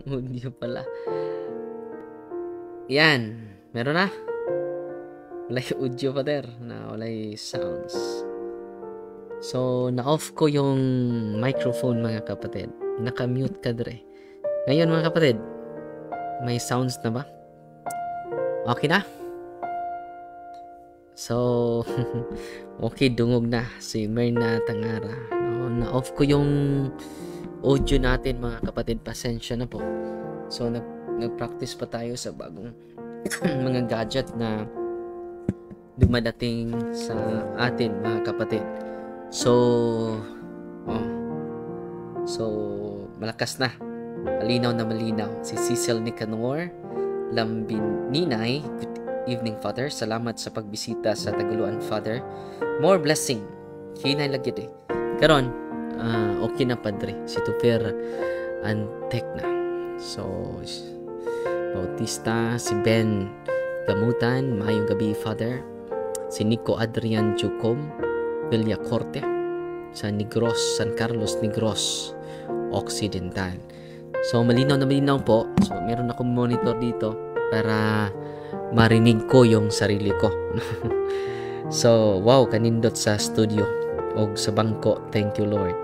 audio pala. Yan. Meron na. Walay audio pa der. Walay sounds. So, na-off ko yung microphone mga kapatid. Naka-mute ka dre. Ngayon mga kapatid, may sounds na ba? Okay na? So, okay, dungog na si Myrna Tangara. No, na-off ko yung audio natin mga kapatid. Pasensya na po. So, nag-practice pa tayo sa bagong mga gadget na dumadating sa atin mga kapatid. So, malakas na. Malinaw na malinaw. Si Cecil Nicanor Lambinay, good evening, Father. Salamat sa pagbisita sa Taguluan, Father. More blessing. Hinay lagit eh. Karon, okay na, Padre. Si Tufer Antek na. So, Bautista, si Ben Gamutan, mayong gabi, Father. Si Nico Adrian Jucom Villacorte sa Negros, San Carlos Negros Occidental. So, malinaw na malinaw po. So, meron akong monitor dito para marinig ko yung sarili ko. So, wow, kanindot sa studio o sa bangko. Thank you, Lord.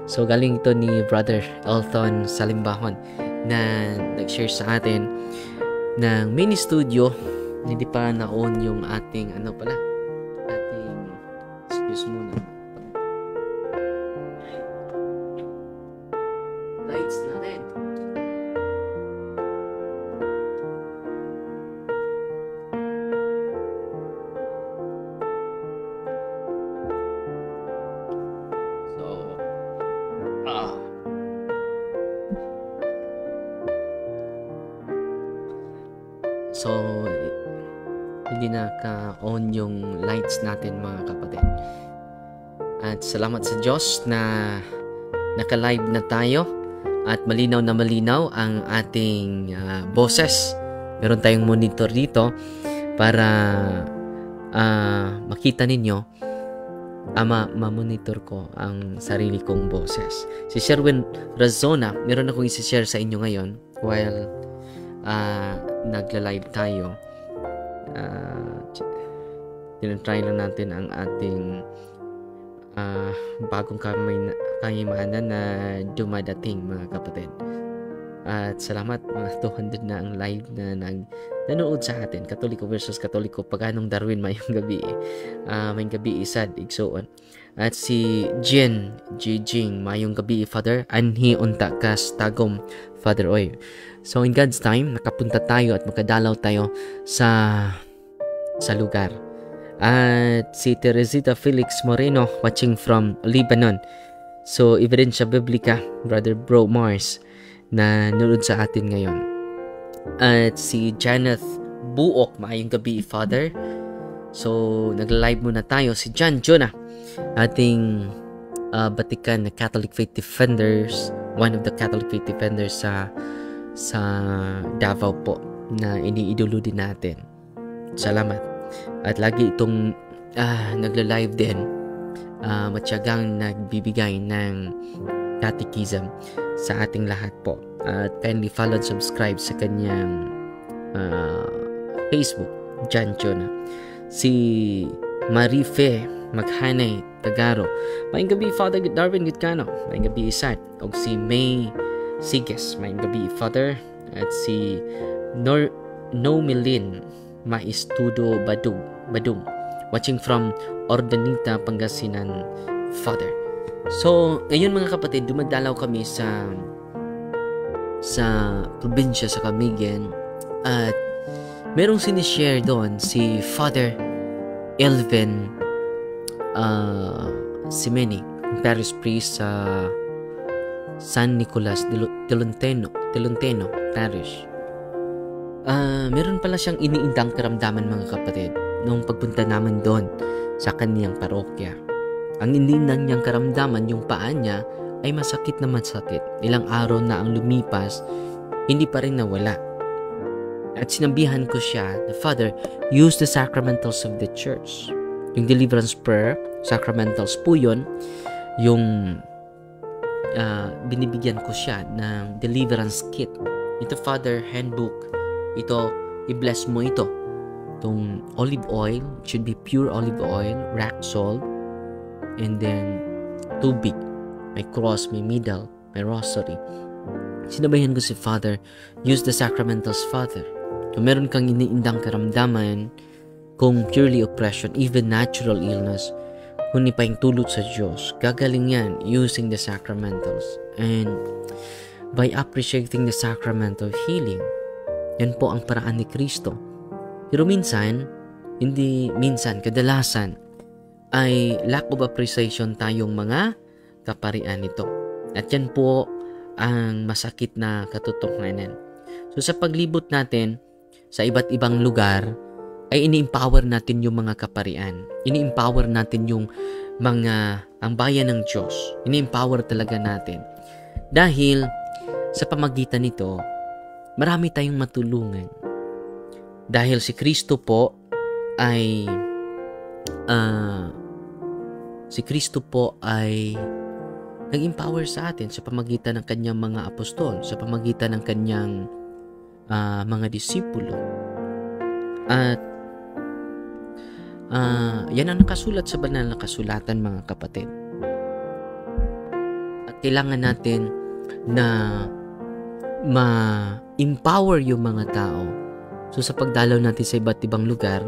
So, galing ito ni Brother Elton Salimbahon na nag-share sa atin ng mini studio. Hindi pa na-on yung ating excuse muna. Lights natin. So, hindi naka-on yung lights natin mga kapatid. At salamat sa Diyos na naka-live na tayo at malinaw na malinaw ang ating boses. Meron tayong monitor dito para makita ninyo, ma-monitor ko ang sarili kong boses. Si Sherwin Razona, meron akong isi-share sa inyo ngayon while nagla-live tayo. Tinatry lang natin ang ating bagong kayamanan na dumadating mga kapatid. At salamat, mga 200 na ang live na nanonood sa atin. Katoliko versus Katoliko, Paganong Darwin, mayong gabi. Mayong gabi isad, igsoon. At si Jen Jijing, mayong gabi, Father. Anhi unta kas tagom, Father Oy. So in God's time, nakapunta tayo at makadalaw tayo sa lugar. At si Teresita Felix Moreno, watching from Lebanon. So Evidencia Biblica, Brother Bro Mars, na nanonood sa atin ngayon. At si Janeth Buok, maayong gabi, Father. So nag-live muna tayo. Si John Jonah, ating Vatican Catholic Faith Defenders, one of the Catholic Faith Defenders sa Davao po, na iniidolo din natin. Salamat. At lagi itong nagla-live din, matyagang nagbibigay ng catechism sa ating lahat po. At kindly follow and subscribe sa kanyang Facebook, John Jonah. Si Marife Maghanay Tagaro, maayong gabi, Father Darwin Gitcano. Maayong gabi, Isat. O si May Siges, maayong gabi, Father. At si Nomilin Maistudo Badung, watching from Ordanita, Pangasinan, Father. So, ngayon mga kapatid, dumadalaw kami sa probinsya sa Camigan at merong sinishare doon si Father Elvin Simenik, parish priest sa San Nicolas Telonteno Parish. Meron pala siyang iniindang karamdaman mga kapatid nung pagpunta namin doon sa kaniyang parokya. Ang iniindang niyang karamdaman, yung paa niya ay masakit na masakit. Ilang araw na ang lumipas, hindi pa rin nawala. At sinabihan ko siya, the Father, use the sacramentals of the church. Yung deliverance prayer, sacramentals po yun, yung binibigyan ko siya ng deliverance kit Ito, Father, handbook. Ito, i-bless mo ito. Itong olive oil, it should be pure olive oil, rock salt, and then tubig. May cross, may middle, may rosary. Sinabayan ko si Father, use the sacramentals, Father. Kung meron kang iniindang karamdaman, kung purely oppression, even natural illness, kung pa yung tulot sa Diyos, gagaling yan using the sacramentals. And by appreciating the sacrament of healing, yan po ang paraan ni Kristo. Pero minsan, kadalasan, ay lack of appreciation tayong mga kaparian nito. At yan po ang masakit na katotohanan. So sa paglibot natin sa iba't ibang lugar, ay ini-empower natin yung mga kaparian. Ini-empower natin yung ang bayan ng Diyos. Ini-empower talaga natin. Dahil sa pamagitan nito, marami tayong matulungan. Dahil si Kristo po ay nag-empower sa atin sa pamagitan ng kanyang mga apostol, sa pamagitan ng kanyang mga disipulo. At yan ang nakasulat sa banal na kasulatan, mga kapatid. At kailangan natin na ma-empower yung mga tao. So sa pagdalaw natin sa iba't ibang lugar,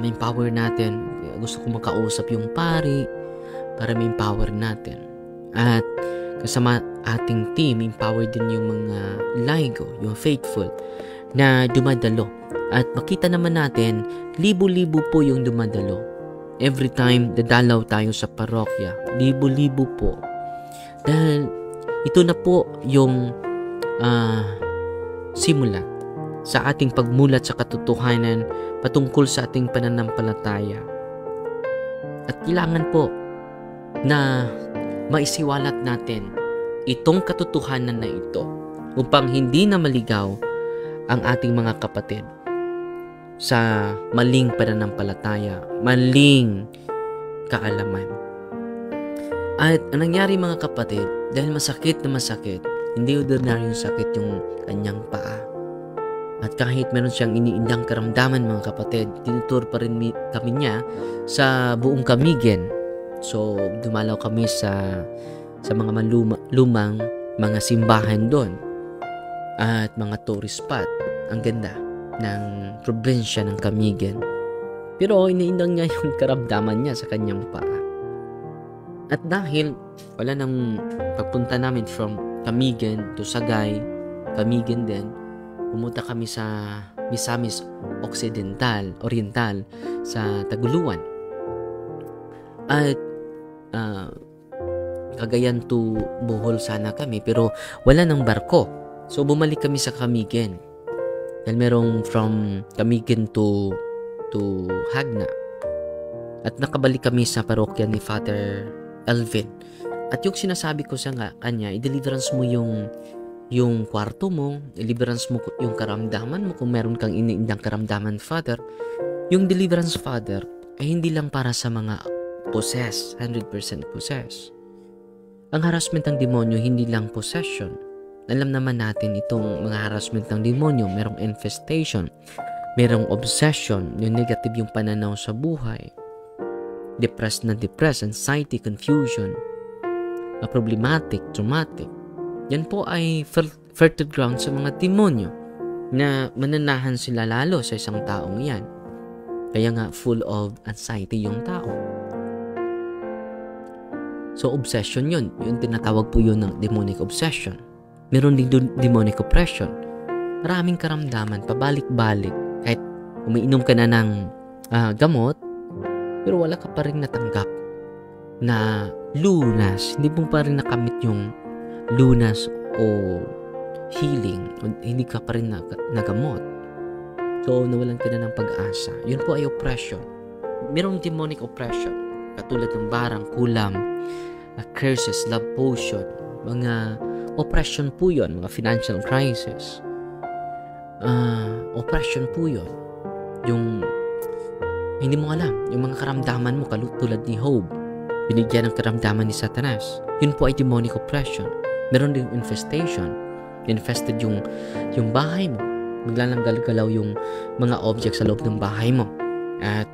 ma-empower natin. Gusto kong makausap yung pari para ma-empower natin. At kasama ating team, empower din yung mga laigo, yung faithful na dumadalo. At makita naman natin, libo-libo po yung dumadalo. Every time dadalaw tayo sa parokya, libo-libo po. Dahil ito na po yung simula sa ating pagmulat sa katotohanan patungkol sa ating pananampalataya. At kailangan po na maisiwalat natin itong katotohanan na ito upang hindi na maligaw ang ating mga kapatid sa maling pananampalataya, maling kaalaman. At ang nangyari, mga kapatid, dahil masakit na masakit, hindi ordinaryong sakit yung kanyang paa. At kahit meron siyang iniindang karamdaman, mga kapatid, tinutur pa rin kami niya sa buong Camigen. So, dumalaw kami sa mga lumang mga simbahan doon at mga tourist spot. Ang ganda ng probinsya ng Camigen. Pero iniindang niya yung karamdaman niya sa kanyang paa. At dahil wala nang pagpunta namin from Camigen to Sagay, Camigen din, pumunta kami sa Misamis Oriental sa Taguluan. At Cagayan to Bohol sana kami, pero wala nang barko. So bumalik kami sa Camigen. Dahil merong from Camigen to Hagna. At nakabalik kami sa parokya ni Father Elvin. At yung sinasabi ko sa kanya, i-deliverance mo yung kwarto mo, i-deliverance mo yung karamdaman mo kung meron kang iniindang karamdaman, Father. Yung deliverance, Father, ay hindi lang para sa mga possessed, 100% possessed. Ang harassment ng demonyo, hindi lang possession. Alam naman natin itong mga harassment ng demonyo, merong infestation, merong obsession, yung negative yung pananaw sa buhay, depressed, anxiety, confusion, problematic, traumatic. Yan po ay fertile ground sa mga demonyo na mananahan sila lalo sa isang taong yan. Kaya nga full of anxiety yung tao. So obsession yun. Yung tinatawag po yun ng demonic obsession. Meron din demonic oppression. Maraming karamdaman, pabalik-balik. Kahit umiinom ka na ng gamot, pero wala ka pa rin natanggap na lunas. Hindi mo pa rin nakamit yung lunas o healing. Hindi ka pa rin nagamot. So, nawalan ka na ng pag-asa. Yun po ay oppression. Merong demonic oppression. Katulad ng barang, kulam, curses, love potion, mga oppression po yun, mga financial crisis. Oppression po yun. Yung hindi mo alam, yung mga karamdaman mo, tulad ni Job, binigyan ng karamdaman ni Satanas. Yun po ay demonic oppression. Meron din infestation. infested yung bahay mo. Biglang galaw yung mga objects sa loob ng bahay mo. At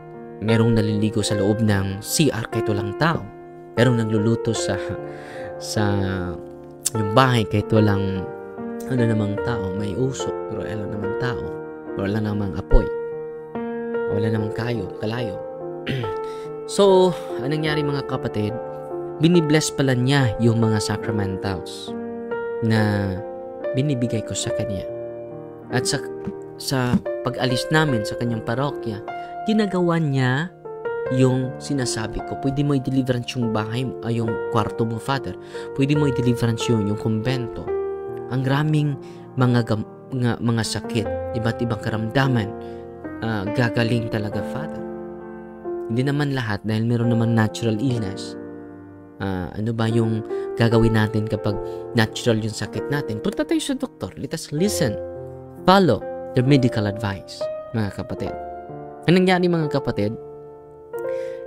merong naliligo sa loob ng CR kahit walang tao. Merong nagluluto sa yung bahay kahit walang namang tao. May usok pero wala namang tao. Wala namang apoy. Wala namang kalayo. So, anong nangyari mga kapatid? Binibless pala niya yung mga sacramentals na binibigay ko sa kanya. At sa pag-alis namin sa kanyang parokya, ginagawa niya yung sinasabi ko. Pwede mo i-deliverance yung bahay, yung kwarto mo, Father. Pwede mo i-deliverance yung kumbento. Ang graming mga sakit, iba't ibang karamdaman, gagaling talaga, Father. Hindi naman lahat dahil meron naman natural illness. Ano ba yung gagawin natin kapag natural yung sakit natin? Punta tayo sa doktor. Let us listen. Follow their medical advice, mga kapatid. Ang nangyari mga kapatid,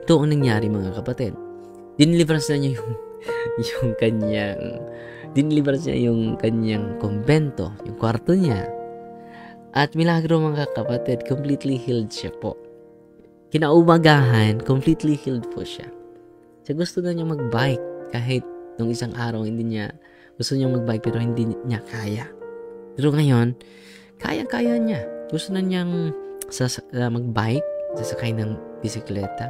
ito ang nangyari mga kapatid. Diniliverance na niya yung kanyang kumbento, yung kwarto niya. At milagro mga kapatid, completely healed siya po. Kinaumagahan, completely healed po siya. Siya gusto na niya mag-bike kahit nung isang araw gusto niya mag-bike pero hindi niya kaya. Pero ngayon, kaya niya. Gusto na niyang mag-bike, sasakay ng bisikleta,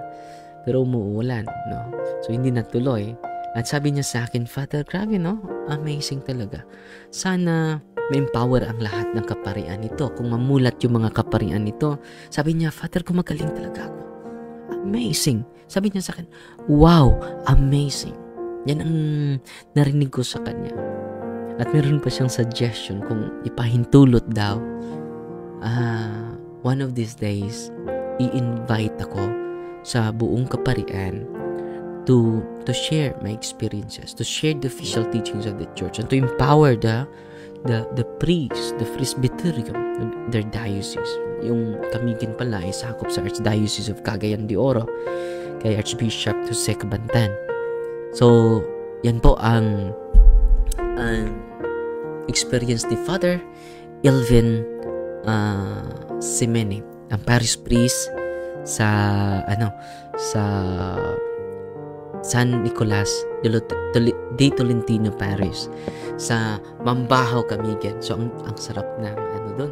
pero umuulan, no? So, hindi natuloy. At sabi niya sa akin, Father, grabe, no? Amazing talaga. Sana ma-empower ang lahat ng kaparian nito. Kung mamulat yung mga kaparian nito, sabi niya, Father, kumagaling talaga ako. Amazing. Sabi niya sa akin, wow, amazing. Yan ang narinig ko sa kanya. At meron pa siyang suggestion kung ipahintulot daw. One of these days, i-invite ako sa buong kaparian to share my experiences, to share the official teachings of the church, and to empower the priests, the presbyterium, their diocese. Yung Camiguin pala ay sakop sa Archdiocese of Cagayan de Oro kay Archbishop Jose Cabantan. So, yan po ang experience ni Father Elvin Simene, ang parish priest sa San Nicolas de Tolentino Parish sa Mambahaw, Camiguin. So ang sarap na doon.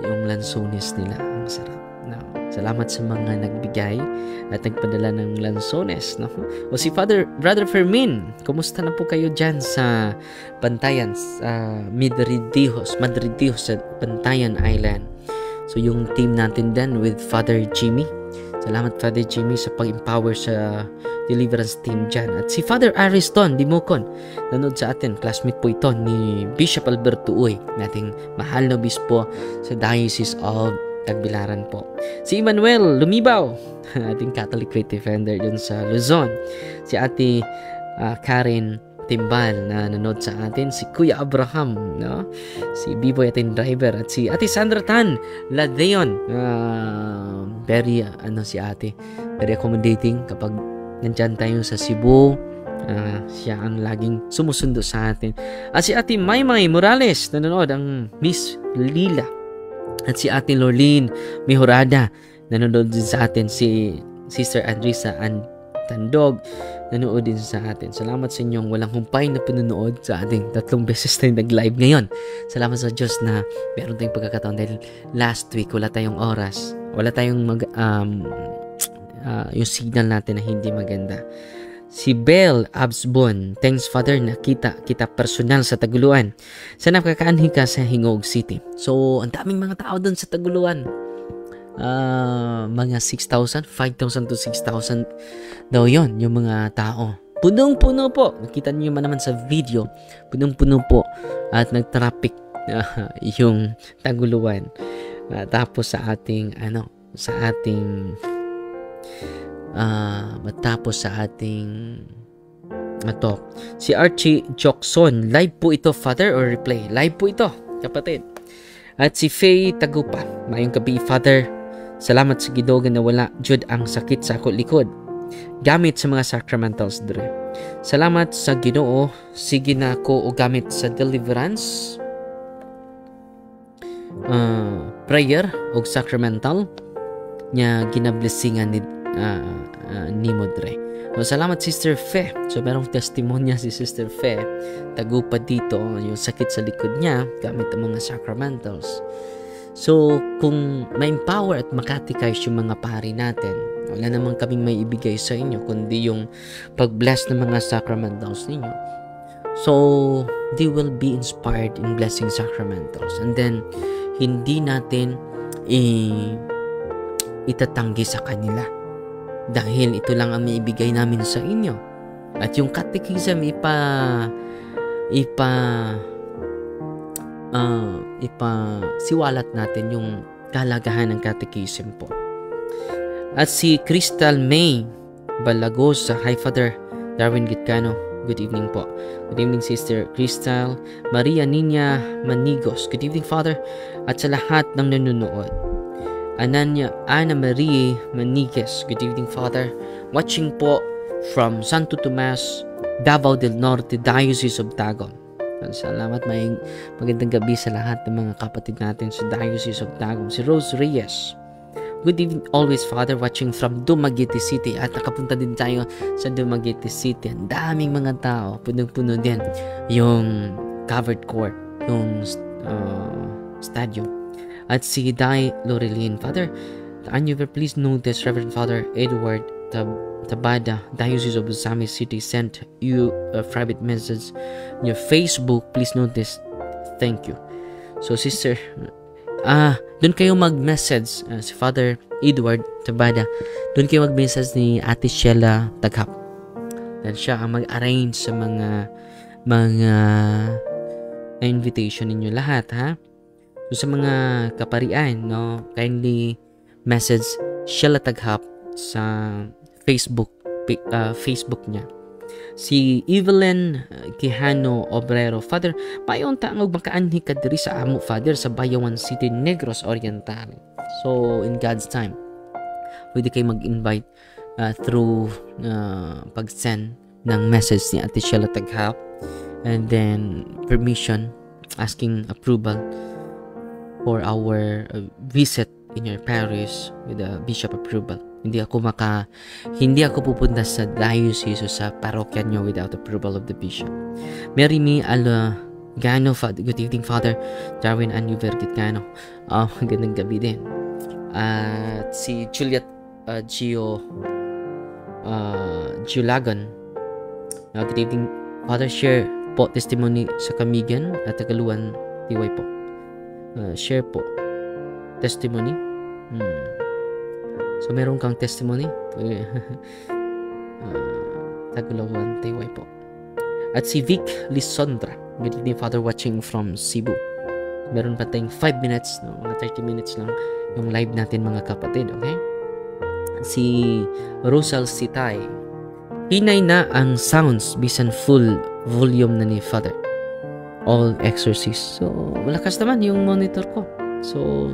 Yung lansones nila, ang sarap. No? Salamat sa mga nagbigay at nagpadala ng lansones, no? O si Brother Fermin, kumusta na po kayo dyan sa Bantayan, sa Madridijos sa Bantayan Island. So yung team natin din with Father Jimmy. Salamat Father Jimmy sa pag-empower sa deliverance team dyan. At si Father Ariston Dimocon, nanood sa atin, classmate po ito ni Bishop Alberto Uy, nating mahal na obispo sa Diocese of Tagbilaran po. Si Emmanuel Lumibaw, ating Catholic Faith Defender dun sa Luzon. Si Ate Karen Timbal na nanood sa atin. Si Kuya Abraham, no? Si Biboy ating driver. At si Ate Sandra Tan Ladeon. Very, si ate, very accommodating kapag nandyan tayo sa Cebu. Siya ang laging sumusundo sa atin. At si Ate Maymay Morales, nanonood, ang Miss Lila. At si Ate Lorlene Mihorada, nanonood din sa atin. Si Sister Andrisa Tandog, nanood din sa atin. Salamat sa inyong walang humpay na panonood sa ating 3 beses tayo nag-live ngayon. Salamat sa Diyos na meron tayong pagkakataon dahil last week wala tayong oras. Wala tayong yung signal natin na hindi maganda. Si Belle Absbon, thanks Father, nakita kita personal sa Taguluan. Sana nakakaanhin ka sa Hingog City. So, ang daming mga tao doon sa Taguluan. Mga 6,000, 5,000 to 6,000 daw yon yung mga tao. Punong-puno po. Nakita niyo man naman sa video. Punong-puno po. At nag-traffic yung Taguluan. Tapos sa ating matapos sa ating talk. Si Archie Jokson, live po ito, Father, or replay? Live po ito, kapatid. At si Faye Tagupa, mayong gabi, Father. Salamat sa gidogan na wala jud ang sakit sa ako likod. gamit sa mga sacramentals dire. Salamat sa Ginoo, sige na ko o gamit sa deliverance, prayer o sacramental nya ginablessingan ni Modre. So, salamat Sister Fe. So merong testimonya si Sister Fe, tagupa dito yung sakit sa likod niya gamit ang mga sacramentals. So kung ma-empower at makatikais yung mga pari natin, wala namang kaming may ibigay sa inyo kundi yung pag-bless ng mga sacramentals ninyo. So they will be inspired in blessing sacramentals, and then hindi natin itatanggi sa kanila dahil ito lang ang maibigay namin sa inyo. At yung catechism siwalat natin yung kahalagahan ng catechism po. At si Crystal May Balagosa, hi Father Darwin Gitcano, good evening po. Good evening Sister Crystal. Maria Nina Manigos, good evening Father. At sa lahat ng nanonood, Ana Marie Maniguez, good evening Father. Watching po from Santo Tomas, Davao del Norte, Diocese of Tagum. Salamat, magandang gabi sa lahat ng mga kapatid natin sa Diocese of Tagum. Si Rose Reyes, good evening always Father, watching from Dumaguete City. At nakapunta din tayo sa Dumaguete City. Ang daming mga tao, punong-puno din yung covered court, yung stadium. At si Dai Lorelin, Father, can you please notice Reverend Father Edward Tabada, Diocese of Usami City, sent you a private message on your Facebook. Please notice. Thank you. So sister, doon kayo mag-message, si Father Edward Tabada, doon kayo mag-message ni Ate Sheila Taghap. Dahil siya ang mag-arrange sa mga invitation ninyo lahat, ha? So, sa mga kaparian, no, kindly message Sheila Taghap sa Facebook niya. Si Evelyn Quijano Obrero, Father, payon ta ang magmakaanhi ka diri sa amo Father sa Bayawan City, Negros Oriental. So in God's time, pwede kayo mag-invite through pag-send ng message ni Ate Sheila Taghap, and then permission, asking approval for our visit in your parish with the bishop approval. Hindi ako pupunta sa diocese o sa parokya nyo without approval of the bishop. Mary Mi Alagano, good evening Father Darwin Anuver Gitcano. Magandang gabi din. At si Juliet Giolagon, good evening Father, share po testimony sa Kamigan at Tagaluan Tiway po. Share po testimony. So meron kang testimony? Tagaluan Tiway po. At si Vic Lisondra, good evening Father, watching from Cebu. Meron pa tayong 5 minutes, no? Mga 30 minutes lang yung live natin mga kapatid, okay? Si Rosal Sitay, hinay na ang sounds bisan full volume na ni Father. All exorcist. So malakas naman yung monitor ko. So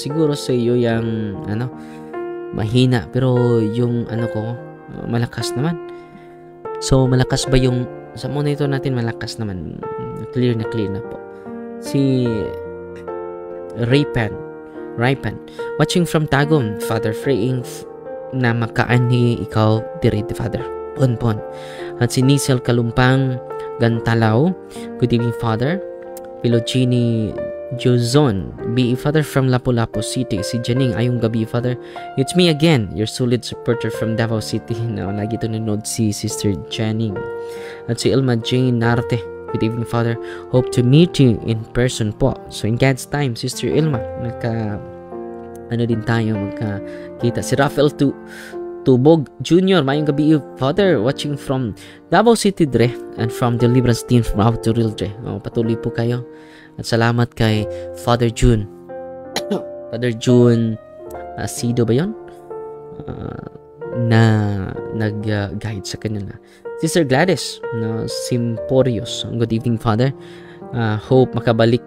siguro sa iyo yung mahina, pero yung ko malakas naman. So malakas ba yung sa monitor natin? Malakas naman, clear na po. Si Raypan, watching from Tagum, Father, praying na makaanhi ikaw direct Father. Pon. At si Nisel Kalumpang Gantalaw, good evening Father. Pilogini Jozon, be Father from Lapu-Lapu City. Si Janing, ayong gabi Father. It's me again, your solid supporter from Davao City. Lagi ito nanood si Sister Janing. At si Ilma Jane Narte, good evening Father. Hope to meet you in person po. So in God's time, Sister Ilma, din tayo magkakita. Si Rafael Tubog Jr., mayong gabi Father, watching from Davao City Dre, and from Deliverance Team from Autoril Dre. Patuloy po kayo. At salamat kay Father June. Father June Sido ba yun? Na nag-guide sa kanila. Sister Gladys Simporios, good evening Father. Hope makabalik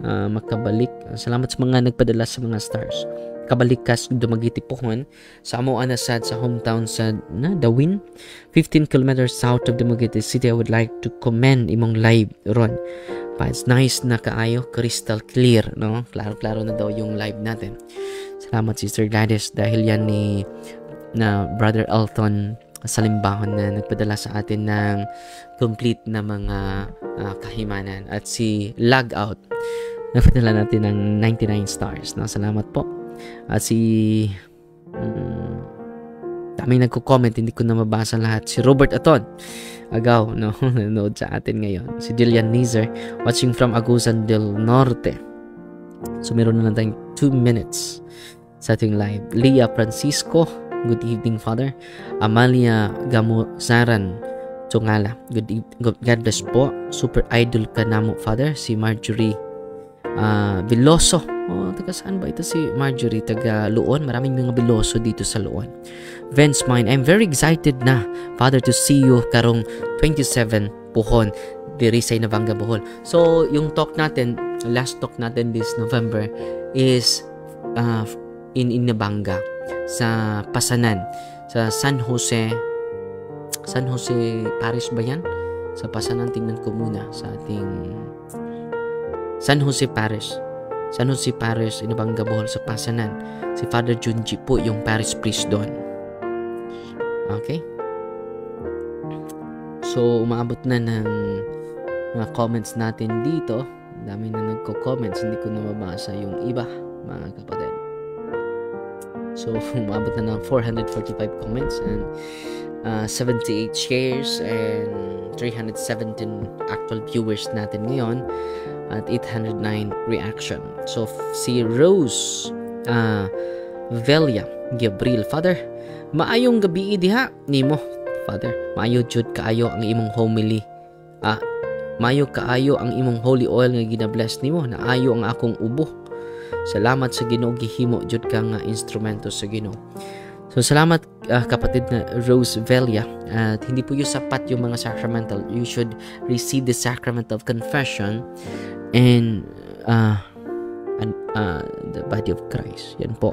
makabalik. Salamat sa mga nagpadala sa mga stars. Kabalik kas dumagiti pohon sa amo anasad sa hometown sa Dawin, 15 kilometers south of Dumaguete City. I would like to commend imong live ron. Pa, it's nice na kaayo, crystal clear, no? Klaro-klaro na daw yung live natin. Salamat Sister Gladys dahil yan ni Brother Elton Salimbahon na nagpadala sa atin ng complete na mga kahimanan, at si Logout nagpadala natin ng 99 stars, no? Salamat po. At si daming nagko-comment, hindi ko na mabasa lahat. Si Robert Aton Agaw, no? Nanood sa atin ngayon. Si Dilian Nizer watching from Agusan del Norte. So meron na lang tayong 2 minutes sa ating live. Leah Francisco, good evening Father. Amalia Gamusaran Tungala, God bless po. Super idol ka namo Father. Si Marjorie Veloso, taga saan ba ito si Marjorie? Taga Luon. Maraming mga Veloso dito sa Luon. Vince Mine, I'm very excited na Father to see you karong 27 puhon diri sa Navanga Bohol. So yung talk natin, last talk natin this November is in Navanga sa Pasanan, sa San Jose Parish ba yan? Sa Pasanan, tingnan ko muna sa ating San Jose Parish, Navanga Bohol sa Pasanan. Si Father Junji po yung parish priest doon. Okay? So, umaabot na ng mga comments natin dito. Dami na nagko-comments, hindi ko na mabasa yung iba, mga kapatid. So, umaabot na ng 445 comments and 78 shares and 317 actual viewers natin ngayon at 809 reaction. So si Rose Velia Gabriel, Father, maayong gabi diha nimo Father. Maayo jud kaayo ang imong homily. Maayo kaayo ang imong holy oil nga gina-bless nimo. Naayo ang akong ubo. Salamat sa Ginoo, gihimo jud ka nga instrumento sa Ginoo. So salamat kapatid na Rose Velia. At hindi po yung sapat yung mga sacramental. You should receive the sacrament of confession and the body of Christ. Yan po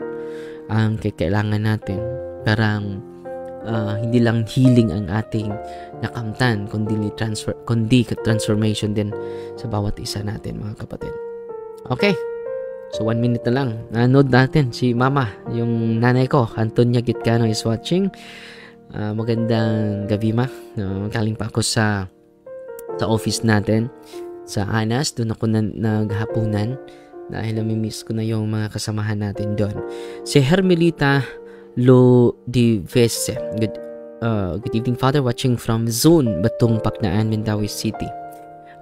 ang kailangan natin. Parang hindi lang healing ang ating nakamtan, kundi transformation din sa bawat isa natin, mga kapatid. Okay. So 1 minute na lang. Nanood natin si Mama, yung nanay ko, Antonia Gitcano is watching. Magandang gabi ma. Galing pa ako sa office natin sa Anas. Doon ako naghapunan dahil namimiss ko na yung mga kasamahan natin doon. Si Hermelita Lo Divese. Good evening Father, watching from Zone Batong Paknaan, Mandawi City.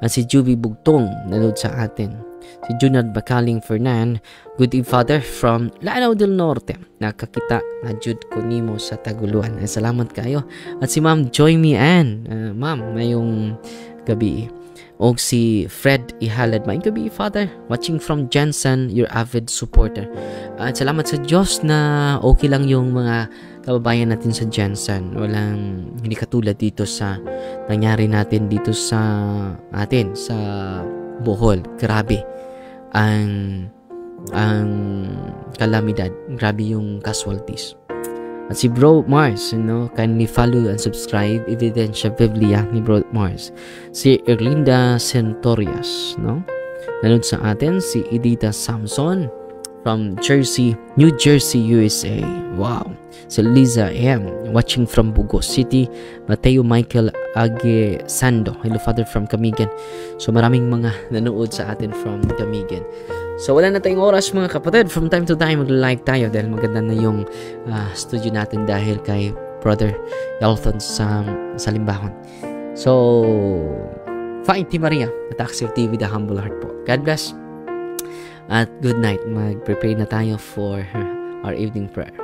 Si Juby Bugtong nanood sa atin. Si Junard Bakaling Fernan, good evening Father from Lanao del Norte. Nakakita na jud ko nimo sa Taguluan. Salamat kayo. At si Ma'am Joy Mian, Ma'am, mayong gabi. O si Fred Ihalad, mayong gabi Father, watching from Jensen, your avid supporter. At salamat sa Diyos na okay lang yung mga kababayan natin sa Jensen. Hindi katulad dito sa nangyari natin dito sa atin sa Bohol. Grabe ang kalamidad, grabe yung casualties. At si Bro Mars, kindly follow and subscribe Evidencia Biblia ni Bro Mars. Si Erlinda Centorias, nanood sa atin. Si Edita Samson from New Jersey, USA. Wow. Si Liza M, watching from Bugo City. Mateo Michael Aguesando, hello Father from Camigan. So maraming mga nanood sa atin from Camigan. So wala na tayong oras mga kapatid. From time to time mag-live tayo dahil maganda na yung studio natin dahil kay Brother Elton sa Limbahon. So Fainti Maria at Axel TV, The Humble Heart po. God bless at good night. Mag-prepare na tayo for our evening prayer.